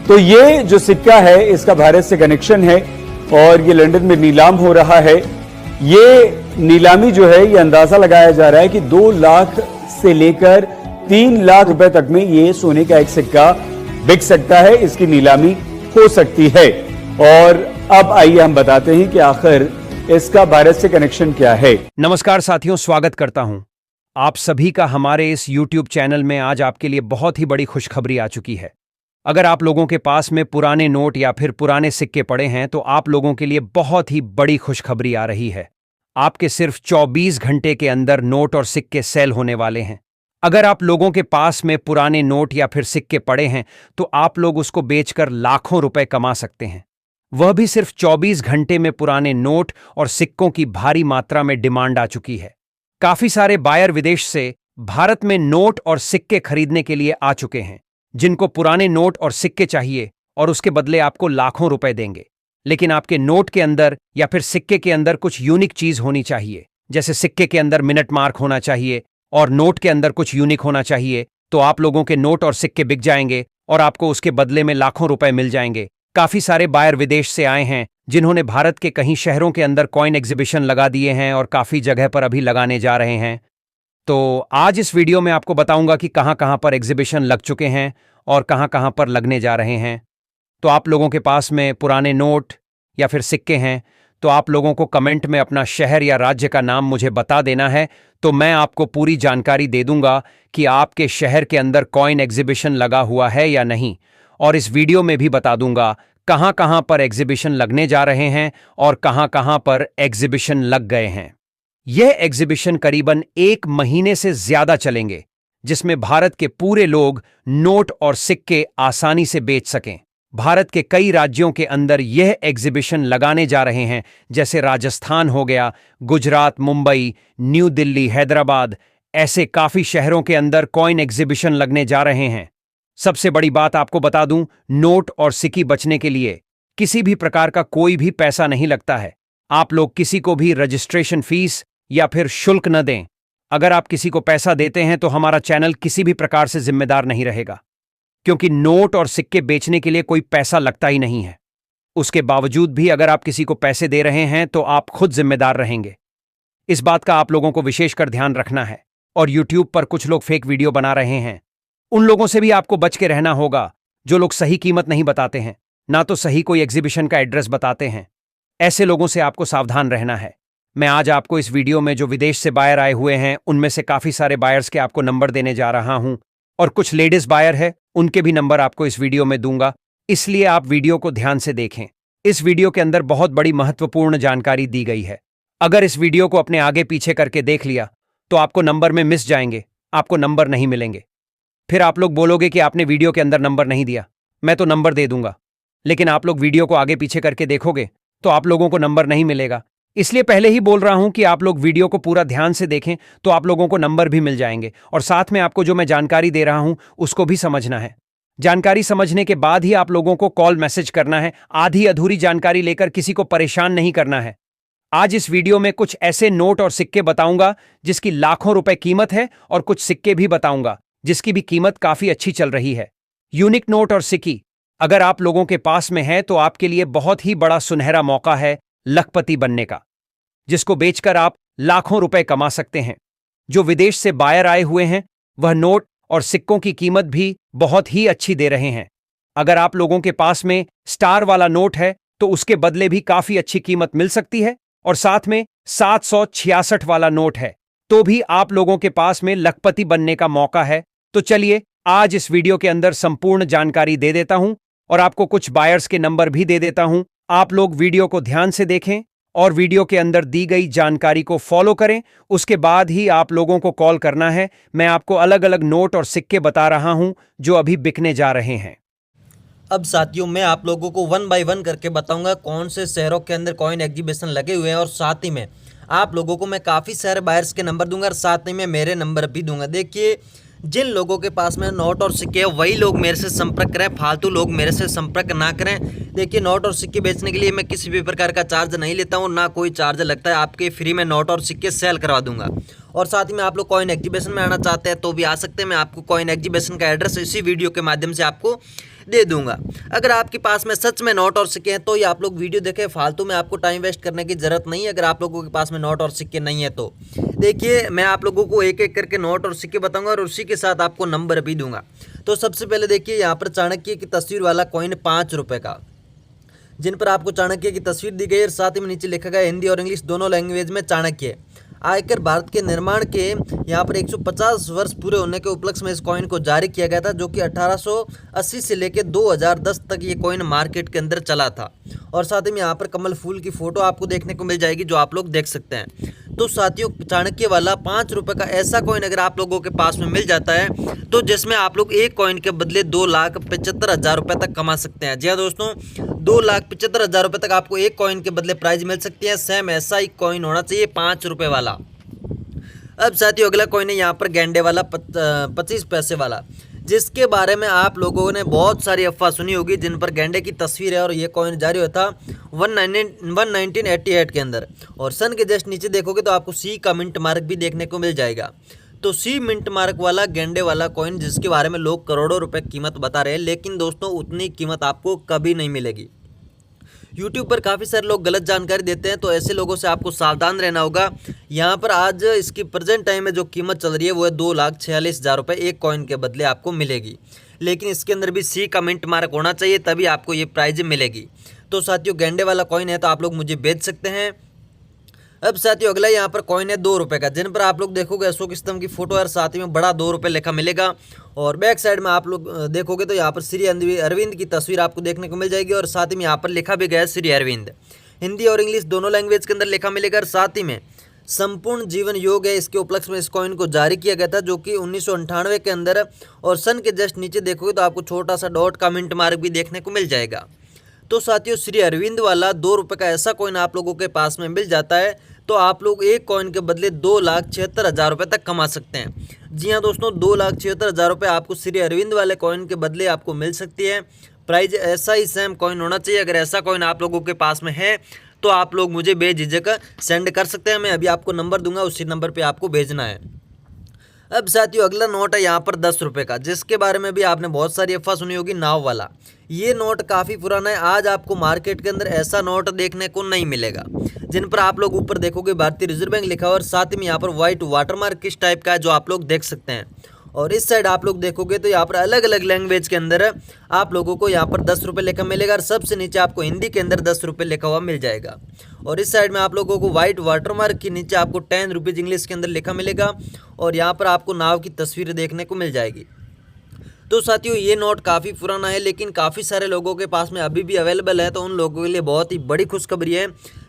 तो ये जो सिक्का है इसका भारत से कनेक्शन है और ये लंदन में नीलाम हो रहा है। ये नीलामी जो है ये अंदाजा लगाया जा रहा है कि 2 लाख से लेकर 3 लाख रुपए तक में ये सोने का एक सिक्का बिक सकता है, इसकी नीलामी हो सकती है। और अब आइए हम बताते हैं कि आखिर इसका भारत से कनेक्शन क्या है। नमस्कार साथियों, स्वागत करता हूं आप सभी का हमारे इस YouTube चैनल में। आज आपके लिए बहुत ही बड़ी खुशखबरी आ चुकी है। अगर आप लोगों के पास में पुराने नोट या फिर पुराने सिक्के पड़े हैं तो आप लोगों के लिए बहुत ही बड़ी खुशखबरी आ रही है। आपके सिर्फ 24 घंटे के अंदर नोट और सिक्के सेल होने वाले हैं। अगर आप लोगों के पास में पुराने नोट या फिर सिक्के पड़े हैं तो आप लोग उसको बेचकर लाखों रुपए कमा सकते हैं, वह भी सिर्फ 24 घंटे में। पुराने नोट और सिक्कों की भारी मात्रा में डिमांड आ चुकी है। काफी सारे बायर विदेश से भारत में नोट और सिक्के खरीदने के लिए आ चुके हैं, जिनको पुराने नोट और सिक्के चाहिए और उसके बदले आपको लाखों रुपए देंगे। लेकिन आपके नोट के अंदर या फिर सिक्के के अंदर कुछ यूनिक चीज होनी चाहिए, जैसे सिक्के के अंदर मिनट मार्क होना चाहिए और नोट के अंदर कुछ यूनिक होना चाहिए। तो आप लोगों के नोट और सिक्के बिक जाएंगे और आपको उसके बदले में लाखों रुपए मिल जाएंगे। काफी सारे बायर विदेश से आए हैं जिन्होंने भारत के कहीं शहरों के अंदर कॉइन एग्जीबिशन लगा दिए हैं और काफी जगह पर अभी लगाने जा रहे हैं। तो आज इस वीडियो में आपको बताऊंगा कि कहां कहां पर एग्जीबिशन लग चुके हैं और कहां कहां पर लगने जा रहे हैं। तो आप लोगों के पास में पुराने नोट या फिर सिक्के हैं तो आप लोगों को कमेंट में अपना शहर या राज्य का नाम मुझे बता देना है, तो मैं आपको पूरी जानकारी दे दूंगा कि आपके शहर के अंदर कॉइन एग्जीबिशन लगा हुआ है या नहीं। और इस वीडियो में भी बता दूंगा कहां कहां पर एग्जीबिशन लगने जा रहे हैं और कहां कहां पर एग्जीबिशन लग गए हैं। यह एग्जीबिशन करीबन 1 महीने से ज्यादा चलेंगे, जिसमें भारत के पूरे लोग नोट और सिक्के आसानी से बेच सकें। भारत के कई राज्यों के अंदर यह एग्जीबिशन लगाने जा रहे हैं, जैसे राजस्थान हो गया, गुजरात, मुंबई, न्यू दिल्ली, हैदराबाद। ऐसे काफी शहरों के अंदर कॉइन एग्जीबिशन लगने जा रहे हैं। सबसे बड़ी बात आपको बता दूं, नोट और सिक्के बचने के लिए किसी भी प्रकार का कोई भी पैसा नहीं लगता है। आप लोग किसी को भी रजिस्ट्रेशन फीस या फिर शुल्क न दें। अगर आप किसी को पैसा देते हैं तो हमारा चैनल किसी भी प्रकार से जिम्मेदार नहीं रहेगा, क्योंकि नोट और सिक्के बेचने के लिए कोई पैसा लगता ही नहीं है। उसके बावजूद भी अगर आप किसी को पैसे दे रहे हैं तो आप खुद जिम्मेदार रहेंगे। इस बात का आप लोगों को विशेषकर ध्यान रखना है। और YouTube पर कुछ लोग फेक वीडियो बना रहे हैं, उन लोगों से भी आपको बच के रहना होगा, जो लोग सही कीमत नहीं बताते हैं, ना तो सही कोई एग्जीबिशन का एड्रेस बताते हैं। ऐसे लोगों से आपको सावधान रहना है। मैं आज आपको इस वीडियो में जो विदेश से बायर आए हुए हैं उनमें से काफी सारे बायर्स के आपको नंबर देने जा रहा हूं, और कुछ लेडीज बायर है उनके भी नंबर आपको इस वीडियो में दूंगा, इसलिए आप वीडियो को ध्यान से देखें। इस वीडियो के अंदर बहुत बड़ी महत्वपूर्ण जानकारी दी गई है। अगर इस वीडियो को अपने आगे पीछे करके देख लिया तो आपको नंबर में मिस जाएंगे, आपको नंबर नहीं मिलेंगे। फिर आप लोग बोलोगे कि आपने वीडियो के अंदर नंबर नहीं दिया। मैं तो नंबर दे दूंगा, लेकिन आप लोग वीडियो को आगे पीछे करके देखोगे तो आप लोगों को नंबर नहीं मिलेगा। इसलिए पहले ही बोल रहा हूं कि आप लोग वीडियो को पूरा ध्यान से देखें, तो आप लोगों को नंबर भी मिल जाएंगे। और साथ में आपको जो मैं जानकारी दे रहा हूं उसको भी समझना है। जानकारी समझने के बाद ही आप लोगों को कॉल मैसेज करना है। आधी अधूरी जानकारी लेकर किसी को परेशान नहीं करना है। आज इस वीडियो में कुछ ऐसे नोट और सिक्के बताऊंगा जिसकी लाखों रुपए कीमत है, और कुछ सिक्के भी बताऊंगा जिसकी भी कीमत काफी अच्छी चल रही है। यूनिक नोट और सिक्के अगर आप लोगों के पास में है तो आपके लिए बहुत ही बड़ा सुनहरा मौका है लखपति बनने का, जिसको बेचकर आप लाखों रुपए कमा सकते हैं। जो विदेश से बायर आए हुए हैं वह नोट और सिक्कों की कीमत भी बहुत ही अच्छी दे रहे हैं। अगर आप लोगों के पास में स्टार वाला नोट है तो उसके बदले भी काफी अच्छी कीमत मिल सकती है, और साथ में 766 वाला नोट है तो भी आप लोगों के पास में लखपति बनने का मौका है। तो चलिए आज इस वीडियो के अंदर संपूर्ण जानकारी दे देता हूं और आपको कुछ बायर्स के नंबर भी दे देता हूं। आप लोग वीडियो को ध्यान से देखें और वीडियो के अंदर दी गई जानकारी को फॉलो करें। उसके बाद ही आप लोगों को कॉल करना है। मैं आपको अलग अलग नोट और सिक्के बता रहा हूं जो अभी बिकने जा रहे हैं। अब साथियों मैं आप लोगों को 1 बाय 1 करके बताऊंगा कौन से शहरों के अंदर कॉइन एग्जीबिशन लगे हुए हैं, और साथ ही में आप लोगों को मैं काफ़ी सारे बायर्स के नंबर दूंगा और साथ ही में मेरे नंबर भी दूंगा। देखिए, जिन लोगों के पास में नोट और सिक्के हैं वही लोग मेरे से संपर्क करें, फालतू लोग मेरे से संपर्क ना करें। देखिए, नोट और सिक्के बेचने के लिए मैं किसी भी प्रकार का चार्ज नहीं लेता हूँ, ना कोई चार्ज लगता है। आपके फ्री में नोट और सिक्के सेल करवा दूंगा। और साथ ही में आप लोग कॉइन एग्जीबिशन में आना चाहते हैं तो भी आ सकते हैं। मैं आपको कॉइन एग्जीबिशन का एड्रेस इसी वीडियो के माध्यम से आपको दे दूंगा। अगर आपके पास में सच में नोट और सिक्के हैं तो ये आप लोग वीडियो देखें, फालतू में आपको टाइम वेस्ट करने की ज़रूरत नहीं है। अगर आप लोगों के पास में नोट और सिक्के नहीं है तो देखिए, मैं आप लोगों को एक एक करके नोट और सिक्के बताऊंगा और उसी के साथ आपको नंबर भी दूंगा। तो सबसे पहले देखिए, यहाँ पर चाणक्य की तस्वीर वाला कॉइन 5 रुपये का, जिन पर आपको चाणक्य की तस्वीर दी गई है। साथ ही में नीचे लिखा गया हिंदी और इंग्लिश दोनों लैंग्वेज में चाणक्य। आयकर भारत के निर्माण के यहाँ पर 150 वर्ष पूरे होने के उपलक्ष्य में इस कॉइन को जारी किया गया था, जो कि 1880 से लेकर 2010 तक ये कॉइन मार्केट के अंदर चला था। और साथ ही में यहाँ पर कमल फूल की फोटो आपको देखने को मिल जाएगी, जो आप लोग देख सकते हैं। तो साथियों, चाणक्य वाला 5 रुपये का ऐसा कॉइन अगर आप लोगों के पास में मिल जाता है तो जिसमें आप लोग एक कॉइन के बदले 2,75,000 रुपये तक कमा सकते हैं। जी हाँ दोस्तों, 2,75,000 रुपये तक आपको एक कॉइन के बदले प्राइज मिल सकती है। सेम ऐसा ही कॉइन होना चाहिए 5 रुपये वाला। अब साथियों, अगला कॉइन है यहाँ पर गेंडे वाला 25 पैसे वाला, जिसके बारे में आप लोगों ने बहुत सारी अफवाह सुनी होगी, जिन पर गेंडे की तस्वीर है। और ये कॉइन जारी हुआ था 1988 के अंदर। और सन के जस्ट नीचे देखोगे तो आपको सी का मिंट मार्क भी देखने को मिल जाएगा। तो सी मिंट मार्क वाला गेंडे वाला कॉइन, जिसके बारे में लोग करोड़ों रुपए कीमत बता रहे हैं, लेकिन दोस्तों उतनी कीमत आपको कभी नहीं मिलेगी। यूट्यूब पर काफ़ी सारे लोग गलत जानकारी देते हैं, तो ऐसे लोगों से आपको सावधान रहना होगा। यहाँ पर आज इसकी प्रेजेंट टाइम में जो कीमत चल रही है वो है 2,46,000 रुपये एक कॉइन के बदले आपको मिलेगी। लेकिन इसके अंदर भी सी का मिंट मार्क होना चाहिए, तभी आपको ये प्राइज मिलेगी। तो साथियों, गेंडे वाला कॉइन है तो आप लोग मुझे बेच सकते हैं। अब साथियों, अगला यहाँ पर कॉइन है 2 रुपये का, जिन पर आप लोग देखोगे अशोक स्तंभ की फोटो और साथ ही में बड़ा 2 रुपये लिखा मिलेगा। और बैक साइड में आप लोग देखोगे तो यहाँ पर श्री अरविंद की तस्वीर आपको देखने को मिल जाएगी। और साथ ही में यहाँ पर लिखा भी गया है श्री अरविंद, हिंदी और इंग्लिश दोनों लैंग्वेज के अंदर लिखा मिलेगा। और साथ ही में संपूर्ण जीवन योग है, इसके उपलक्ष्य में इस कॉइन को जारी किया गया था, जो कि 1998 के अंदर। और सन के जस्ट नीचे देखोगे तो आपको छोटा सा डॉट का मिंट मार्क भी देखने को मिल जाएगा। तो साथियों, श्री अरविंद वाला 2 रुपये का ऐसा कॉइन आप लोगों के पास में मिल जाता है तो आप लोग एक कॉइन के बदले 2,76,000 रुपये तक कमा सकते हैं। जी हाँ दोस्तों, 2,76,000 रुपये आपको श्री अरविंद वाले कॉइन के बदले आपको मिल सकती है। प्राइस ऐसा ही सेम कॉइन होना चाहिए। अगर ऐसा कॉइन आप लोगों के पास में है तो आप लोग मुझे बेझिझक सेंड कर सकते हैं। मैं अभी आपको नंबर दूंगा, उसी नंबर पर आपको भेजना है। अब साथियों, अगला नोट है यहाँ पर 10 रुपये का, जिसके बारे में भी आपने बहुत सारी अफवाह सुनी होगी, नाव वाला। ये नोट काफ़ी पुराना है, आज आपको मार्केट के अंदर ऐसा नोट देखने को नहीं मिलेगा। जिन पर आप लोग ऊपर देखोगे भारतीय रिजर्व बैंक लिखा हुआ और साथ ही में यहाँ पर व्हाइट वाटरमार्क किस टाइप का है जो आप लोग देख सकते हैं। और इस साइड आप लोग देखोगे तो यहाँ पर अलग अलग लैंग्वेज के अंदर आप लोगों को यहाँ पर 10 रुपये लिखा मिलेगा। और सबसे नीचे आपको हिंदी के अंदर 10 रुपये लिखा हुआ मिल जाएगा। और इस साइड में आप लोगों को व्हाइट वाटरमार्क के नीचे आपको 10 रुपीज़ इंग्लिश के अंदर लिखा मिलेगा। और यहाँ पर आपको नाव की तस्वीर देखने को मिल जाएगी। तो साथियों, ये नोट काफ़ी पुराना है, लेकिन काफ़ी सारे लोगों के पास में अभी भी अवेलेबल है। तो उन लोगों के लिए बहुत ही बड़ी खुशखबरी है,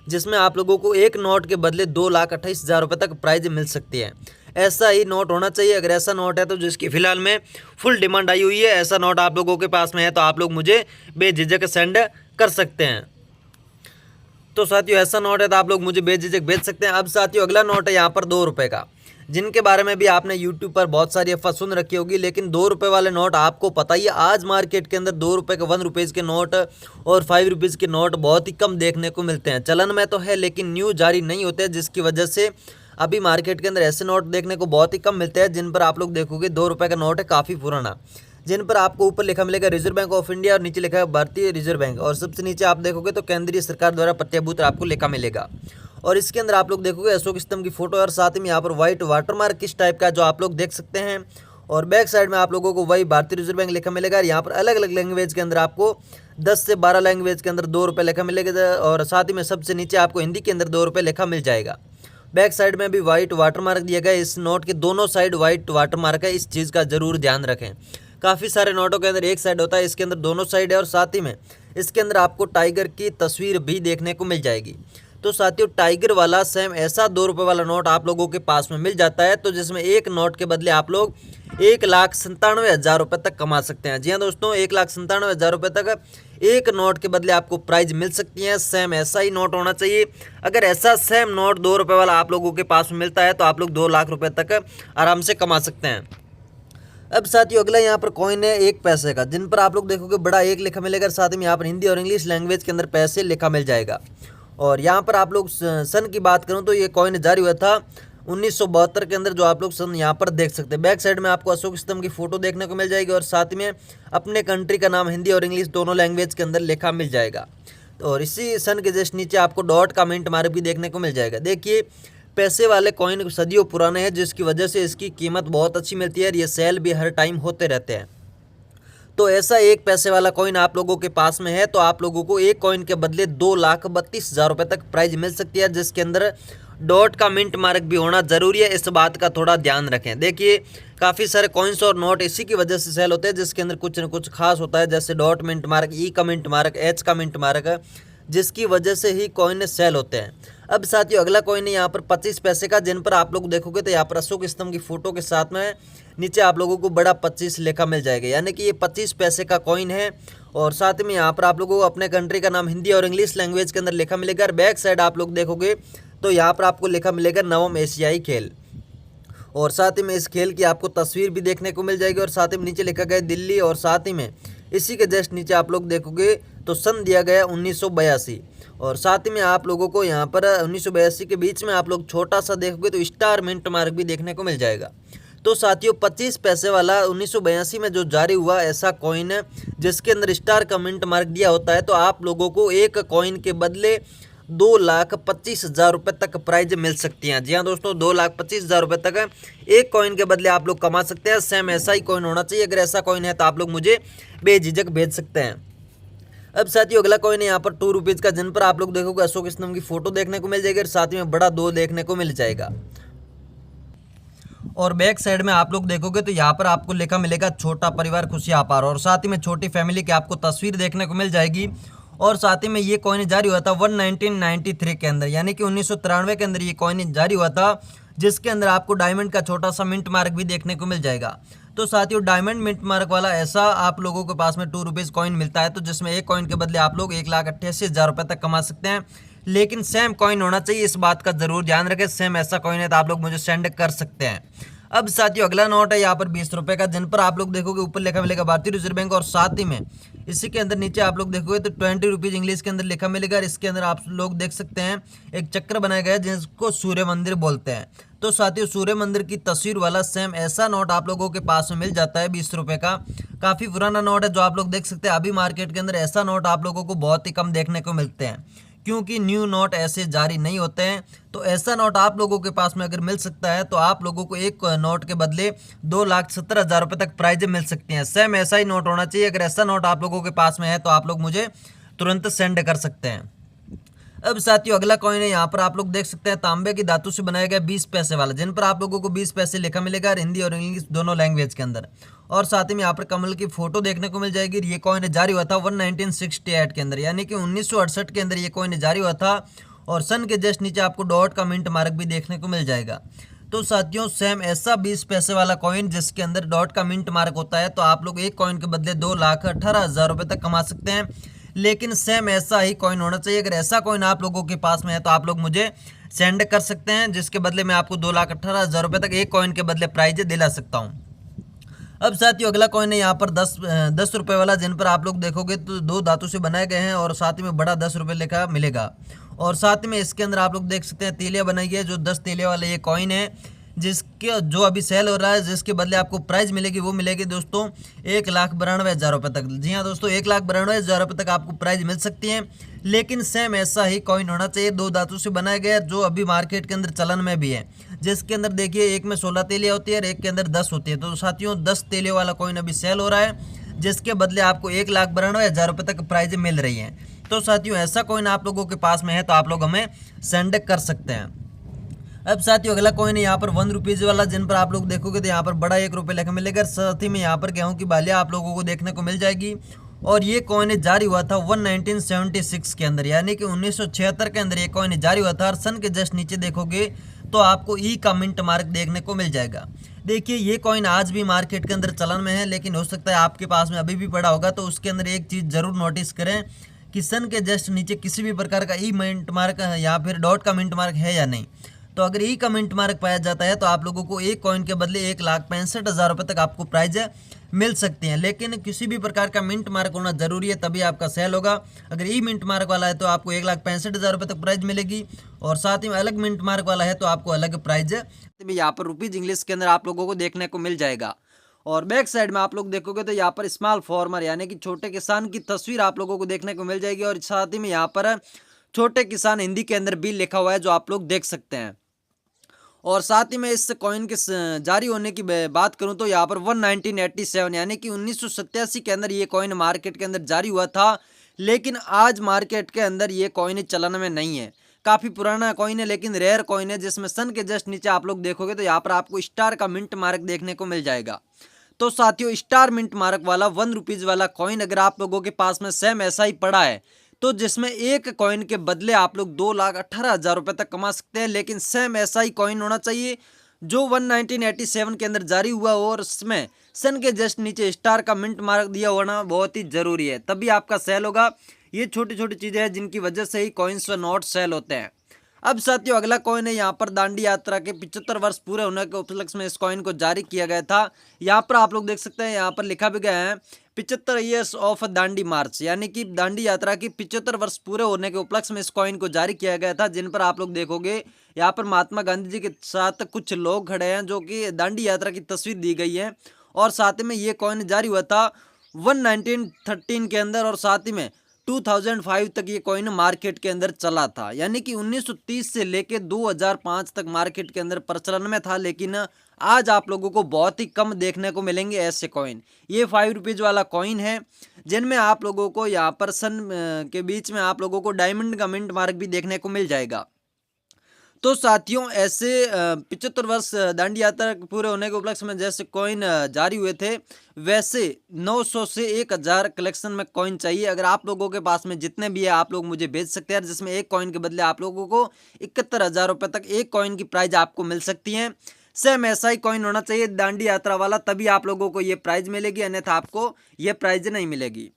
जिसमें आप लोगों को एक नोट के बदले 2,28,000 रुपये तक प्राइज मिल सकती है। ऐसा ही नोट होना चाहिए। अगर ऐसा नोट है तो जिसकी फिलहाल में फुल डिमांड आई हुई है, ऐसा नोट आप लोगों के पास में है तो आप लोग मुझे बेझिझक सेंड कर सकते हैं। तो साथियों, ऐसा नोट है तो आप लोग मुझे बेझिझक भेज सकते हैं। अब साथियों, अगला नोट है यहाँ पर 2 रुपये का, जिनके बारे में भी आपने यूट्यूब पर बहुत सारी अफवाह सुन रखी होगी, लेकिन 2 रुपये वाले नोट आपको पता ही है, आज मार्केट के अंदर 2 रुपये के 1 रुपीज़ के नोट और 5 रुपीज़ के नोट बहुत ही कम देखने को मिलते हैं। चलन में तो है, लेकिन न्यू जारी नहीं होते, जिसकी वजह से अभी मार्केट के अंदर ऐसे नोट देखने को बहुत ही कम मिलते हैं। जिन पर आप लोग देखोगे 2 रुपये का नोट है, काफ़ी पुराना, जिन पर आपको ऊपर लिखा मिलेगा रिजर्व बैंक ऑफ इंडिया और नीचे लिखा है भारतीय रिजर्व बैंक। और सबसे नीचे आप देखोगे तो केंद्रीय सरकार द्वारा प्रत्यभूत आपको लिखा मिलेगा। और इसके अंदर आप लोग देखोगे अशोक स्तंभ की फोटो और साथ ही में यहाँ पर व्हाइट वाटरमार्क किस टाइप का जो आप लोग देख सकते हैं। और बैक साइड में आप लोगों को वही भारतीय रिजर्व बैंक लिखा मिलेगा। और यहाँ पर अलग अलग लैंग्वेज के अंदर आपको 10 से 12 लैंग्वेज के अंदर 2 रुपये लिखा मिलेगा। और साथ ही में सबसे नीचे आपको हिंदी के अंदर 2 रुपये लिखा मिल जाएगा। बैक साइड में भी व्हाइट वाटरमार्क दिया गया है। इस नोट के दोनों साइड व्हाइट वाटरमार्क है, इस चीज़ का जरूर ध्यान रखें। काफ़ी सारे नोटों के अंदर एक साइड होता है, इसके अंदर दोनों साइड है। और साथ ही में इसके अंदर आपको टाइगर की तस्वीर भी देखने को मिल जाएगी। तो साथियों, टाइगर वाला सेम ऐसा 2 रुपये वाला नोट आप लोगों के पास में मिल जाता है, तो जिसमें एक नोट के बदले आप लोग 1,97,000 रुपये तक कमा सकते हैं। जी हाँ दोस्तों, 1,97,000 रुपये तक एक नोट के बदले आपको प्राइज मिल सकती है। सेम ऐसा ही नोट होना चाहिए। अगर ऐसा सेम नोट 2 रुपये वाला आप लोगों के पास में मिलता है तो आप लोग 2 लाख रुपये तक आराम से कमा सकते हैं। अब साथियों, अगला यहाँ पर कॉइन है 1 पैसे का, जिन पर आप लोग देखोगे बड़ा 1 लिखा मिलेगा। साथ ही में यहाँ पर हिंदी और इंग्लिश लैंग्वेज के अंदर पैसे लिखा मिल जाएगा। और यहाँ पर आप लोग सन की बात करूँ तो ये कॉइन जारी हुआ था 1972 के अंदर, जो आप लोग सन यहाँ पर देख सकते हैं। बैक साइड में आपको अशोक स्तंभ की फोटो देखने को मिल जाएगी और साथ में अपने कंट्री का नाम हिंदी और इंग्लिश दोनों लैंग्वेज के अंदर लिखा मिल जाएगा। और इसी सन के जस्ट नीचे आपको डॉट का मिंट मार्क भी देखने को मिल जाएगा। देखिए पैसे वाले कॉइन सदियों पुराने हैं, जिसकी वजह से इसकी कीमत बहुत अच्छी मिलती है और ये सेल भी हर टाइम होते रहते हैं। तो ऐसा एक पैसे वाला कॉइन आप लोगों के पास में है तो आप लोगों को एक कॉइन के बदले 2,32,000 रुपये तक प्राइज मिल सकती है, जिसके अंदर डॉट का मिंट मार्क भी होना जरूरी है। इस बात का थोड़ा ध्यान रखें। देखिए काफ़ी सारे कॉइन्स और नोट इसी की वजह से सेल होते हैं, जिसके अंदर कुछ न कुछ खास होता है, जैसे डॉट मिंट मार्क, ई का मिंट मार्क, एच का मिंट मार्क, जिसकी वजह से ही कॉइन सेल होते हैं। अब साथियों अगला कॉइन है यहाँ पर 25 पैसे का, जिन पर आप लोग देखोगे तो यहाँ पर अशोक स्तंभ की फोटो के साथ में नीचे आप लोगों को बड़ा 25 लिखा मिल जाएगा, यानी कि ये 25 पैसे का कॉइन है। और साथ में यहाँ पर आप लोगों को अपने कंट्री का नाम हिंदी और इंग्लिश लैंग्वेज के अंदर लिखा मिलेगा। और बैक साइड आप लोग देखोगे तो यहाँ पर आपको लिखा मिलेगा नवम एशियाई खेल, और साथ ही में इस खेल की आपको तस्वीर भी देखने को मिल जाएगी। और साथ ही में नीचे लिखा गया दिल्ली, और साथ ही में इसी के जस्ट नीचे आप लोग देखोगे तो सन दिया गया 1982। और साथ ही में आप लोगों को यहाँ पर 1982 के बीच में आप लोग छोटा सा देखोगे तो स्टार मिंट मार्क भी देखने को मिल जाएगा। तो साथियों 25 पैसे वाला 1982 में जो जारी हुआ ऐसा कॉइन है जिसके अंदर स्टार का मिंट मार्क दिया होता है, तो आप लोगों को एक कॉइन के बदले 2,25,000 रुपये तक प्राइज मिल सकती हैं। जी हाँ दोस्तों, 2,25,000 रुपये तक एक कॉइन के बदले आप लोग कमा सकते हैं। सेम ऐसा ही कॉइन होना चाहिए। अगर ऐसा कॉइन है तो आप लोग मुझे बेझिझक भेज सकते हैं। अब साथियों अगला कॉइन है यहाँ पर 2 रुपीज़ का, जिन पर आप लोग देखोगे अशोक स्तंभ की फोटो देखने को मिल जाएगी और साथ में बड़ा 2 देखने को मिल जाएगा। और बैक साइड में आप लोग देखोगे तो यहाँ पर आपको लिखा मिलेगा छोटा परिवार खुशियाँ अपार, और साथ ही में छोटी फैमिली की आपको तस्वीर देखने को मिल जाएगी। और साथ ही में ये कॉइन जारी हुआ था 1993 के अंदर, यानी कि 1993 के अंदर ये कॉइन जारी हुआ था, जिसके अंदर आपको डायमंड का छोटा सा मिंट मार्क भी देखने को मिल जाएगा। तो साथियों डायमंड मिंट मार्क वाला ऐसा आप लोगों के पास में 2 रुपीज़ कॉइन मिलता है, तो जिसमें एक कॉइन के बदले आप लोग 1,88,000 रुपये तक कमा सकते हैं। लेकिन सेम कॉइन होना चाहिए, इस बात का जरूर ध्यान रखें। सेम ऐसा कॉइन है तो आप लोग मुझे सेंड कर सकते हैं। अब साथियों अगला नोट है यहाँ पर 20 रुपये का, जिन पर आप लोग देखोगे ऊपर लिखा मिलेगा भारतीय रिजर्व बैंक, और साथ ही में इसी के अंदर नीचे आप लोग देखोगे तो 20 रुपीज़ इंग्लिश के अंदर लिखा मिलेगा। और इसके अंदर आप लोग देख सकते हैं एक चक्र बनाया गया है जिसको सूर्य मंदिर बोलते हैं। तो साथियों सूर्य मंदिर की तस्वीर वाला सेम ऐसा नोट आप लोगों के पास में मिल जाता है 20 रुपये का। काफ़ी पुराना नोट है जो आप लोग देख सकते हैं। अभी मार्केट के अंदर ऐसा नोट आप लोगों को बहुत ही कम देखने को मिलते हैं, क्योंकि न्यू नोट ऐसे जारी नहीं होते हैं। तो ऐसा नोट आप लोगों के पास में अगर मिल सकता है तो आप लोगों को एक नोट के बदले 2,17,000 रुपये तक प्राइज मिल सकती हैं। सेम ऐसा ही नोट होना चाहिए। अगर ऐसा नोट आप लोगों के पास में है तो आप लोग मुझे तुरंत सेंड कर सकते हैं। अब साथियों अगला कॉइन है यहाँ पर आप लोग देख सकते हैं तांबे की धातु से बनाया गया 20 पैसे वाला, जिन पर आप लोगों को 20 पैसे लिखा मिलेगा हिंदी और इंग्लिश दोनों लैंग्वेज के अंदर। और साथ ही में यहाँ पर कमल की फोटो देखने को मिल जाएगी। ये कॉइन जारी हुआ था 1968 के अंदर, यानी कि 1968 के अंदर ये कॉइन जारी हुआ था। और सन के जस्ट नीचे आपको डॉट का मिंट मार्क भी देखने को मिल जाएगा। तो साथियों सेम ऐसा 20 पैसे वाला कॉइन जिसके अंदर डॉट का मिंट मार्क होता है, तो आप लोग एक कॉइन के बदले 2,18,000 रुपये तक कमा सकते हैं। लेकिन सेम ऐसा ही कॉइन होना चाहिए। अगर ऐसा कॉइन आप लोगों के पास में है तो आप लोग मुझे सेंड कर सकते हैं, जिसके बदले मैं आपको 2,18,000 रुपये तक एक कॉइन के बदले प्राइज दिला सकता हूँ। अब साथियों अगला कॉइन है यहाँ पर 10 रुपये वाला, जिन पर आप लोग देखोगे तो 2 धातु से बनाए गए हैं और साथ ही में बड़ा 10 रुपये लिखा मिलेगा। और साथ में इसके अंदर आप लोग देख सकते हैं तीलियाँ बनाई गई है, जो 10 तीलियाँ वाला ये कॉइन है जिसके जो अभी सेल हो रहा है, जिसके बदले आपको प्राइस मिलेगी वो मिलेगी दोस्तों 1,92,000 रुपये तक। जी हाँ दोस्तों 1,92,000 रुपये तक आपको प्राइस मिल सकती है। लेकिन सेम ऐसा ही कॉइन होना चाहिए, 2 धातु से बनाया गया जो अभी मार्केट के अंदर चलन में भी है, जिसके अंदर देखिए एक में 16 तेलियाँ होती है और एक के अंदर 10 होती है। तो साथियों 10 तेलियों वाला कॉइन अभी सेल हो रहा है, जिसके बदले आपको 1,92,000 रुपये तक प्राइज मिल रही है। तो साथियों ऐसा कॉइन आप लोगों के पास में है तो आप लोग हमें सेंड कर सकते हैं। अब साथियों अगला कॉइन है यहाँ पर 1 रुपीज़ वाला, जिन पर आप लोग देखोगे तो यहाँ पर बड़ा 1 रुपये लिखा मिलेगा। साथ ही में यहाँ पर गेहूं की बालियाँ आप लोगों को देखने को मिल जाएगी। और ये कॉइन जारी हुआ था 1976 के अंदर, यानी कि 1976 के अंदर ये कॉइन जारी हुआ था। और सन के जस्ट नीचे देखोगे तो आपको ई का मिंट मार्क देखने को मिल जाएगा। देखिए ये कॉइन आज भी मार्केट के अंदर चलन में है, लेकिन हो सकता है आपके पास में अभी भी पड़ा होगा। तो उसके अंदर एक चीज़ जरूर नोटिस करें कि सन के जस्ट नीचे किसी भी प्रकार का ई मिंट मार्क या फिर डॉट का मिंट मार्क है या नहीं। तो अगर ई का मिंट मार्क पाया जाता है तो आप लोगों को एक कॉइन के बदले 1,65,000 रुपये तक आपको प्राइज मिल सकती हैं। लेकिन किसी भी प्रकार का मिंट मार्क होना जरूरी है, तभी आपका सेल होगा। अगर ई मिंट मार्क वाला है तो आपको 1,65,000 रुपये तक प्राइज मिलेगी, और साथ ही में अलग मिंट मार्क वाला है तो आपको अलग प्राइज यहाँ पर रुपीज इंग्लिश के अंदर आप लोगों को देखने को मिल जाएगा। और बैक साइड में आप लोग देखोगे तो यहाँ पर स्मॉल फार्मर यानी कि छोटे किसान की तस्वीर आप लोगों को देखने को मिल जाएगी, और साथ ही में यहाँ पर छोटे किसान हिंदी के अंदर भी लिखा हुआ है जो आप लोग देख सकते हैं। और साथ ही में इस कॉइन के जारी होने की बात करूं तो यहाँ पर 1987 यानी कि 1987 के अंदर ये कॉइन मार्केट के अंदर जारी हुआ था, लेकिन आज मार्केट के अंदर ये कॉइन चलन में नहीं है। काफ़ी पुराना कॉइन है लेकिन रेयर कॉइन है, जिसमें सन के जस्ट नीचे आप लोग देखोगे तो यहाँ पर आपको स्टार का मिंट मार्क देखने को मिल जाएगा। तो साथियों, स्टार मिंट मार्क वाला 1 रुपीज़ वाला कॉइन अगर आप लोगों के पास में सेम ऐसा ही पड़ा है तो जिसमें एक कॉइन के बदले आप लोग 2,18,000 रुपये तक कमा सकते हैं, लेकिन सेम ऐसा ही कॉइन होना चाहिए जो 1987 के अंदर जारी हुआ हो और उसमें सन के जस्ट नीचे स्टार का मिंट मार्क दिया होना बहुत ही जरूरी है, तभी आपका सेल होगा। ये छोटी छोटी चीज़ें हैं जिनकी वजह से ही कॉइन्स व नोट सेल होते हैं। अब साथियों, अगला कॉइन है यहाँ पर दांडी यात्रा के 75 वर्ष पूरे होने के उपलक्ष्य में इस कॉइन को जारी किया गया था। यहाँ पर आप लोग देख सकते हैं, यहाँ पर लिखा भी गया है 75 ईयर्स ऑफ दांडी मार्च, यानी कि दांडी यात्रा की 75 वर्ष पूरे होने के उपलक्ष्य में इस कॉइन को जारी किया गया था, जिन पर आप लोग देखोगे यहाँ पर महात्मा गांधी जी के साथ कुछ लोग खड़े हैं जो कि दांडी यात्रा की तस्वीर दी गई है। और साथ में ये कॉइन जारी हुआ था 1913 के अंदर, और साथ ही में 2005 तक ये कॉइन मार्केट के अंदर चला था, यानी कि 1930 से लेके 2005 तक मार्केट के अंदर प्रचलन में था। लेकिन आज आप लोगों को बहुत ही कम देखने को मिलेंगे ऐसे कॉइन। ये 5 रुपीज़ वाला कॉइन है जिनमें आप लोगों को यहाँ पर सन के बीच में आप लोगों को डायमंड का मिंट मार्क भी देखने को मिल जाएगा। तो साथियों, ऐसे 75 वर्ष दांडी यात्रा पूरे होने के उपलक्ष्य में जैसे कॉइन जारी हुए थे, वैसे 900 से 1000 कलेक्शन में कॉइन चाहिए। अगर आप लोगों के पास में जितने भी है आप लोग मुझे भेज सकते हैं, जिसमें एक कॉइन के बदले आप लोगों को 71,000 रुपये तक एक कॉइन की प्राइज आपको मिल सकती है। सेम ऐसा ही कॉइन होना चाहिए दांडी यात्रा वाला, तभी आप लोगों को ये प्राइज मिलेगी, अन्यथा आपको ये प्राइज नहीं मिलेगी।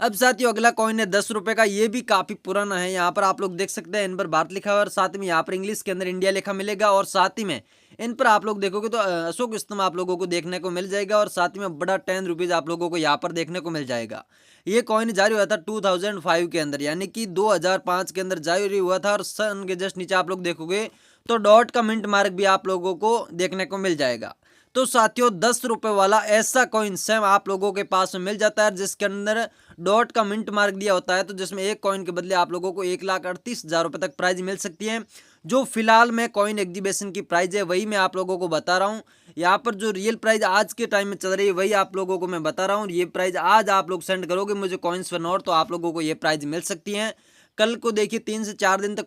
अब साथियों, अगला कॉइन है 10 रुपये का, ये भी काफ़ी पुराना है। यहाँ पर आप लोग देख सकते हैं इन पर भारत लिखा हुआ है, और साथ में यहाँ पर इंग्लिश के अंदर इंडिया लिखा मिलेगा, और साथ ही में इन पर आप लोग देखोगे तो अशोक स्तंभ आप लोगों को देखने को मिल जाएगा, और साथ ही में बड़ा 10 रुपीज़ आप लोगों को यहाँ पर देखने को मिल जाएगा। ये कॉइन जारी हुआ था 2005 के अंदर, यानी कि 2005 के अंदर जारी हुआ था, और सन के जस्ट नीचे आप लोग देखोगे तो डॉट का मिंट मार्क भी आप लोगों को देखने को मिल जाएगा। तो साथियों, 10 रुपये वाला ऐसा कॉइन सेम आप लोगों के पास में मिल जाता है जिसके अंदर डॉट का मिंट मार्क दिया होता है, तो जिसमें एक कॉइन के बदले आप लोगों को 1,38,000 रुपये तक प्राइज मिल सकती है। जो फिलहाल में कॉइन एग्जीबिशन की प्राइज है वही मैं आप लोगों को बता रहा हूँ। यहाँ पर जो रियल प्राइज आज के टाइम में चल रही है वही आप लोगों को मैं बता रहा हूँ। ये प्राइज आज आप लोग सेंड करोगे मुझे कॉइन्स व नोट, तो आप लोगों को ये प्राइज मिल सकती है। कल को देखिए 3 से 4 दिन तक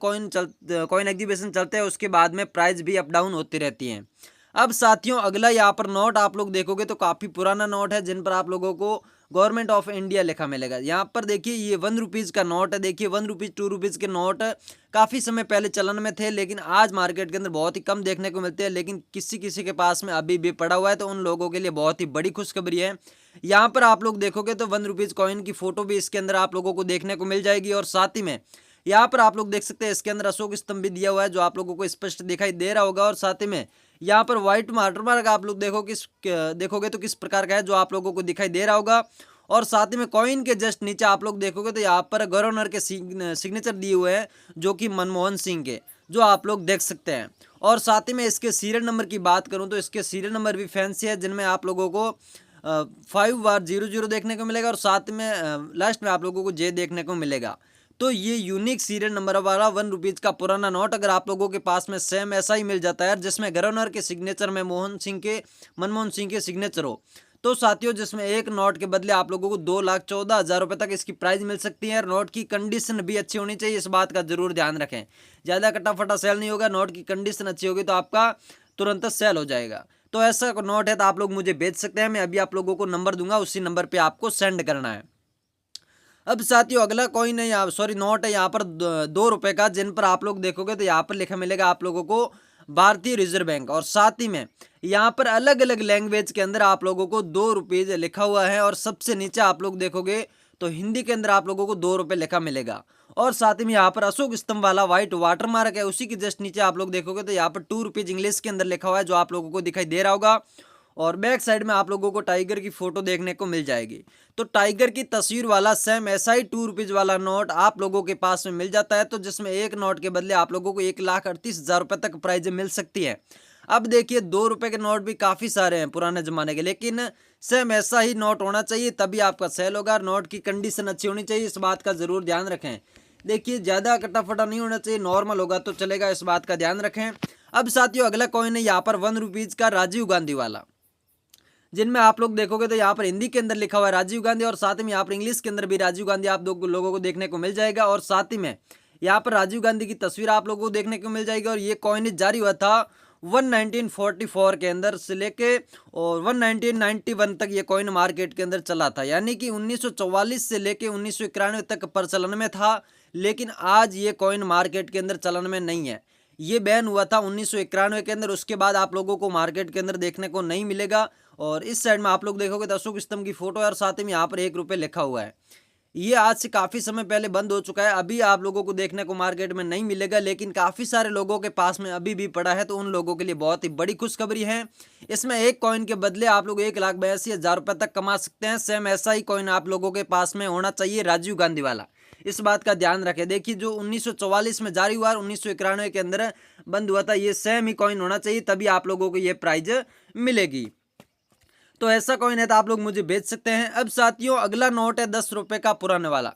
कॉइन एग्जीबिशन चलते हैं, उसके बाद में प्राइस भी अप डाउन होती रहती हैं। अब साथियों, अगला यहाँ पर नोट आप लोग देखोगे तो काफ़ी पुराना नोट है, जिन पर आप लोगों को गवर्नमेंट ऑफ इंडिया लिखा मिलेगा। यहाँ पर देखिए ये 1 रुपीज़ का नोट है। देखिए 1 रुपीज़ 2 रुपीज़ के नोट काफ़ी समय पहले चलन में थे, लेकिन आज मार्केट के अंदर बहुत ही कम देखने को मिलते हैं, लेकिन किसी किसी के पास में अभी भी पड़ा हुआ है, तो उन लोगों के लिए बहुत ही बड़ी खुशखबरी है। यहाँ पर आप लोग देखोगे तो 1 रुपीज़ कॉइन की फोटो भी इसके अंदर आप लोगों को देखने को मिल जाएगी, और साथ ही में यहाँ पर आप लोग देख सकते हैं इसके अंदर अशोक स्तंभ भी दिया हुआ है जो आप लोगों को स्पष्ट दिखाई दे रहा होगा, और साथ ही में यहाँ पर व्हाइट वाटरमार्क आप लोग देखोगे तो किस प्रकार का है जो आप लोगों को दिखाई दे रहा होगा। और साथ ही में कॉइन के जस्ट नीचे आप लोग देखोगे तो यहाँ पर गवर्नर के सिग्नेचर दिए हुए हैं जो कि मनमोहन सिंह के, जो आप लोग देख सकते हैं। और साथ ही में इसके सीरियल नंबर की बात करूँ तो इसके सीरियल नंबर भी फैंसी है, जिनमें आप लोगों को 5 बार 00 देखने को मिलेगा, और साथ में लास्ट में आप लोगों को J देखने को मिलेगा। तो ये यूनिक सीरियल नंबर वाला 1 रुपीज़ का पुराना नोट अगर आप लोगों के पास में सेम ऐसा ही मिल जाता है, जिसमें गवर्नर के सिग्नेचर में मनमोहन सिंह के सिग्नेचर हो, तो साथियों जिसमें एक नोट के बदले आप लोगों को 2,14,000 रुपये तक इसकी प्राइस मिल सकती है। नोट की कंडीशन भी अच्छी होनी चाहिए, इस बात का जरूर ध्यान रखें। ज़्यादा कटाफटा सेल नहीं होगा, नोट की कंडीशन अच्छी होगी तो आपका तुरंत सेल हो जाएगा। तो ऐसा नोट है तो आप लोग मुझे भेज सकते हैं, मैं अभी आप लोगों को नंबर दूंगा, उसी नंबर पर आपको सेंड करना है। अब साथियों, अगला कॉइन है नोट है यहाँ पर 2 रुपये का, जिन पर आप लोग देखोगे तो यहाँ पर लिखा मिलेगा आप लोगों को भारतीय रिजर्व बैंक, और साथ ही में यहाँ पर अलग अलग लैंग्वेज के अंदर आप लोगों को 2 रुपीज़ लिखा हुआ है, और सबसे नीचे आप लोग देखोगे तो हिंदी के अंदर आप लोगों को 2 रुपये लिखा मिलेगा। और साथ ही में यहाँ पर अशोक स्तंभ वाला व्हाइट वाटर मार्क है, उसी के जस्ट नीचे आप लोग देखोगे तो यहाँ पर 2 रुपीज इंग्लिश के अंदर लिखा हुआ है, जो आप लोगों को दिखाई दे रहा होगा। और बैक साइड में आप लोगों को टाइगर की फोटो देखने को मिल जाएगी। तो टाइगर की तस्वीर वाला सेम ऐसा ही 2 रुपीज वाला नोट आप लोगों के पास में मिल जाता है, तो जिसमें एक नोट के बदले आप लोगों को 1,38,000 रुपए तक प्राइज मिल सकती है। अब देखिए 2 रुपए के नोट भी काफी सारे हैं पुराने जमाने के, लेकिन सेम ऐसा ही नोट होना चाहिए तभी आपका सेल होगा। नोट की कंडीशन अच्छी होनी चाहिए, इस बात का जरूर ध्यान रखें। देखिए ज्यादा कटाफटा नहीं होना चाहिए, नॉर्मल होगा तो चलेगा, इस बात का ध्यान रखें। अब साथियों अगला कॉइन है यहाँ पर 1 रुपीज का राजीव गांधी वाला, जिनमें आप लोग देखोगे तो यहाँ पर हिंदी के अंदर लिखा हुआ है राजीव गांधी, और साथ ही में यहाँ पर इंग्लिश के अंदर भी राजीव गांधी आप लोगों को देखने को मिल जाएगा। और साथ ही में यहाँ पर राजीव गांधी की तस्वीर आप लोगों को देखने को मिल जाएगी। और ये कॉइन जारी हुआ था 1944 के अंदर से लेके और 1991 तक ये कॉइन मार्केट के अंदर चला था, यानी कि 1944 से लेके 1991 तक प्रचलन में था। लेकिन आज ये कॉइन मार्केट के अंदर चलन में नहीं है, ये बैन हुआ था 1991 के अंदर, उसके बाद आप लोगों को मार्केट के अंदर देखने को नहीं मिलेगा। और इस साइड में आप लोग देखोगे तो अशोक स्तंभ की फोटो है, और साथ ही में यहाँ पर 1 रुपये लिखा हुआ है। ये आज से काफ़ी समय पहले बंद हो चुका है, अभी आप लोगों को देखने को मार्केट में नहीं मिलेगा, लेकिन काफ़ी सारे लोगों के पास में अभी भी पड़ा है, तो उन लोगों के लिए बहुत ही बड़ी खुशखबरी है। इसमें एक कॉइन के बदले आप लोग 1,82,000 रुपये तक कमा सकते हैं। सेम ऐसा ही कॉइन आप लोगों के पास में होना चाहिए, राजीव गांधी वाला, इस बात का ध्यान रखें। देखिए जो 1944 में जारी हुआ और 1991 के अंदर बंद हुआ था, ये सेम ही कॉइन होना चाहिए, तभी आप लोगों को ये प्राइज मिलेगी। तो ऐसा कॉइन है तो आप लोग मुझे भेज सकते हैं। अब साथियों अगला नोट है 10 रुपये का पुराने वाला।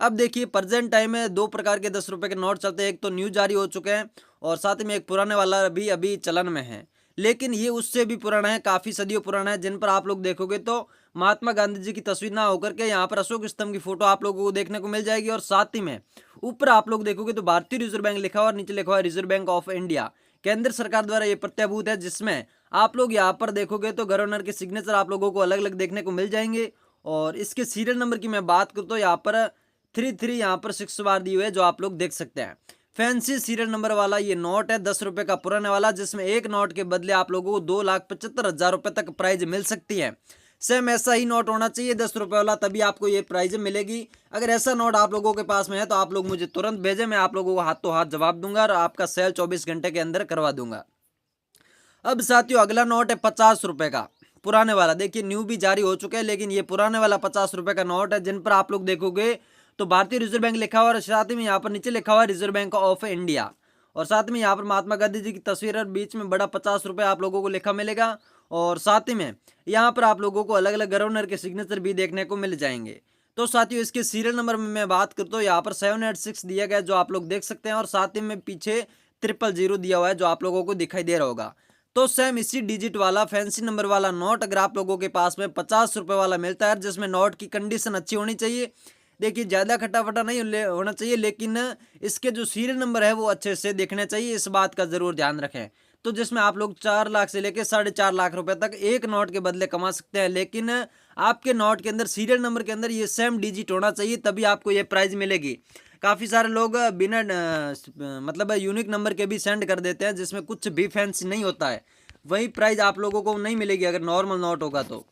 अब देखिए प्रेजेंट टाइम में 2 प्रकार के 10 रुपये के नोट चलते हैं, एक तो न्यू जारी हो चुके हैं और साथ में एक पुराने वाला भी अभी चलन में है, लेकिन ये उससे भी पुराना है, काफ़ी सदियों पुराना है, जिन पर आप लोग देखोगे तो महात्मा गांधी जी की तस्वीर ना होकर के यहाँ पर अशोक स्तंभ की फोटो आप लोगों को देखने को मिल जाएगी। और साथ ही में ऊपर आप लोग देखोगे तो भारतीय रिजर्व बैंक लिखा हुआ और नीचे लिखा हुआ है रिजर्व बैंक ऑफ इंडिया, केंद्र सरकार द्वारा ये प्रत्याभूत है, जिसमें आप लोग यहाँ पर देखोगे तो गवर्नर के सिग्नेचर आप लोगों को अलग अलग देखने को मिल जाएंगे। और इसके सीरियल नंबर की मैं बात करूँ तो यहाँ पर 33 यहाँ पर 6 बार दी हुई है, जो आप लोग देख सकते हैं। फैंसी सीरियल नंबर वाला ये नोट है 10 रुपये का पुराने वाला, जिसमें एक नोट के बदले आप लोगों को 2,75,000 रुपये तक प्राइज मिल सकती है। सेम ऐसा ही नोट होना चाहिए 10 रुपये वाला, तभी आपको ये प्राइज मिलेगी। अगर ऐसा नोट आप लोगों के पास में है तो आप लोग मुझे तुरंत भेजें, मैं आप लोगों को हाथों हाथ जवाब दूंगा और आपका सेल 24 घंटे के अंदर करवा दूंगा। अब साथियों अगला नोट है 50 रुपये का पुराने वाला। देखिए न्यू भी जारी हो चुका है, लेकिन ये पुराने वाला 50 रुपये का नोट है, जिन पर आप लोग देखोगे तो भारतीय रिजर्व बैंक लिखा हुआ और साथ ही में यहाँ पर नीचे लिखा हुआ है रिजर्व बैंक ऑफ इंडिया, और साथ में यहाँ पर महात्मा गांधी जी की तस्वीर और बीच में बड़ा 50 रुपये आप लोगों को लिखा मिलेगा। और साथ ही में यहाँ पर आप लोगों को अलग अलग गवर्नर के सिग्नेचर भी देखने को मिल जाएंगे। तो साथियों इसके सीरियल नंबर में मैं बात करता हूँ, यहाँ पर 786 दिया गया जो आप लोग देख सकते हैं, और साथ ही में पीछे 000 दिया हुआ है जो आप लोगों को दिखाई दे रहा होगा। तो सेम इसी डिजिट वाला फैंसी नंबर वाला नोट अगर आप लोगों के पास में 50 रुपये वाला मिलता है, जिसमें नोट की कंडीशन अच्छी होनी चाहिए, देखिए ज़्यादा खटाफटा नहीं होना चाहिए, लेकिन इसके जो सीरियल नंबर है वो अच्छे से देखने चाहिए, इस बात का ज़रूर ध्यान रखें। तो जिसमें आप लोग 4 लाख से लेकर 4.5 लाख रुपए तक एक नोट के बदले कमा सकते हैं, लेकिन आपके नोट के अंदर सीरियल नंबर के अंदर ये सेम डिजिट होना चाहिए, तभी आपको ये प्राइज मिलेगी। काफ़ी सारे लोग बिना मतलब यूनिक नंबर के भी सेंड कर देते हैं, जिसमें कुछ भी फैंसी नहीं होता है, वही प्राइज आप लोगों को नहीं मिलेगी अगर नॉर्मल नोट होगा तो।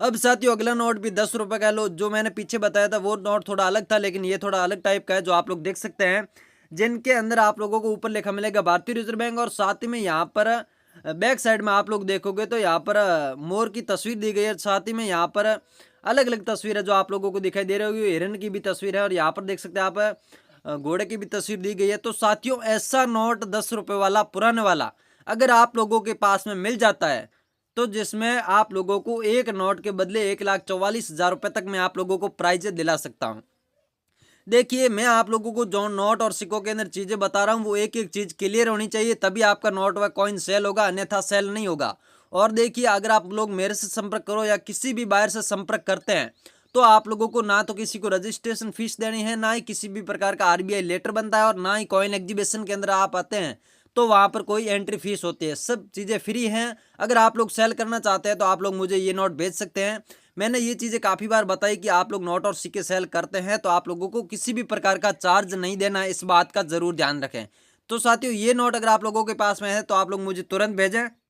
अब साथियों अगला नोट भी 10 रुपये का लो, जो मैंने पीछे बताया था वो नोट थोड़ा अलग था, लेकिन ये थोड़ा अलग टाइप का है, जो आप लोग देख सकते हैं, जिनके अंदर आप लोगों को ऊपर लिखा मिलेगा भारतीय रिजर्व बैंक, और साथ ही में यहाँ पर बैक साइड में आप लोग देखोगे तो यहाँ पर मोर की तस्वीर दी गई है, साथ ही में यहाँ पर अलग अलग तस्वीर है जो आप लोगों को दिखाई दे रही होगी, हिरन की भी तस्वीर है, और यहाँ पर देख सकते हैं आप घोड़े की भी तस्वीर दी गई है। तो साथियों ऐसा नोट 10 रुपये वाला पुराने वाला अगर आप लोगों के पास में मिल जाता है, तो जिसमें आप लोगों को एक नोट के बदले 1,44,000 रुपये तक मैं आप लोगों को प्राइज दिला सकता हूं। देखिए मैं आप लोगों को जो नोट और सिक्कों के अंदर चीज़ें बता रहा हूं वो एक एक चीज़ क्लियर होनी चाहिए, तभी आपका नोट व कॉइन सेल होगा, अन्यथा सेल नहीं होगा। और देखिए अगर आप लोग मेरे से संपर्क करो या किसी भी बायर से संपर्क करते हैं, तो आप लोगों को ना तो किसी को रजिस्ट्रेशन फीस देनी है, ना ही किसी भी प्रकार का RBI लेटर बनता है, और ना ही कॉइन एग्जीबिशन के अंदर आप आते हैं तो वहाँ पर कोई एंट्री फीस होती है, सब चीज़ें फ्री हैं। अगर आप लोग सेल करना चाहते हैं तो आप लोग मुझे ये नोट भेज सकते हैं। मैंने ये चीज़ें काफ़ी बार बताई कि आप लोग नोट और सिक्के सेल करते हैं तो आप लोगों को किसी भी प्रकार का चार्ज नहीं देना है, इस बात का ज़रूर ध्यान रखें। तो साथियों ये नोट अगर आप लोगों के पास में है तो आप लोग मुझे तुरंत भेजें,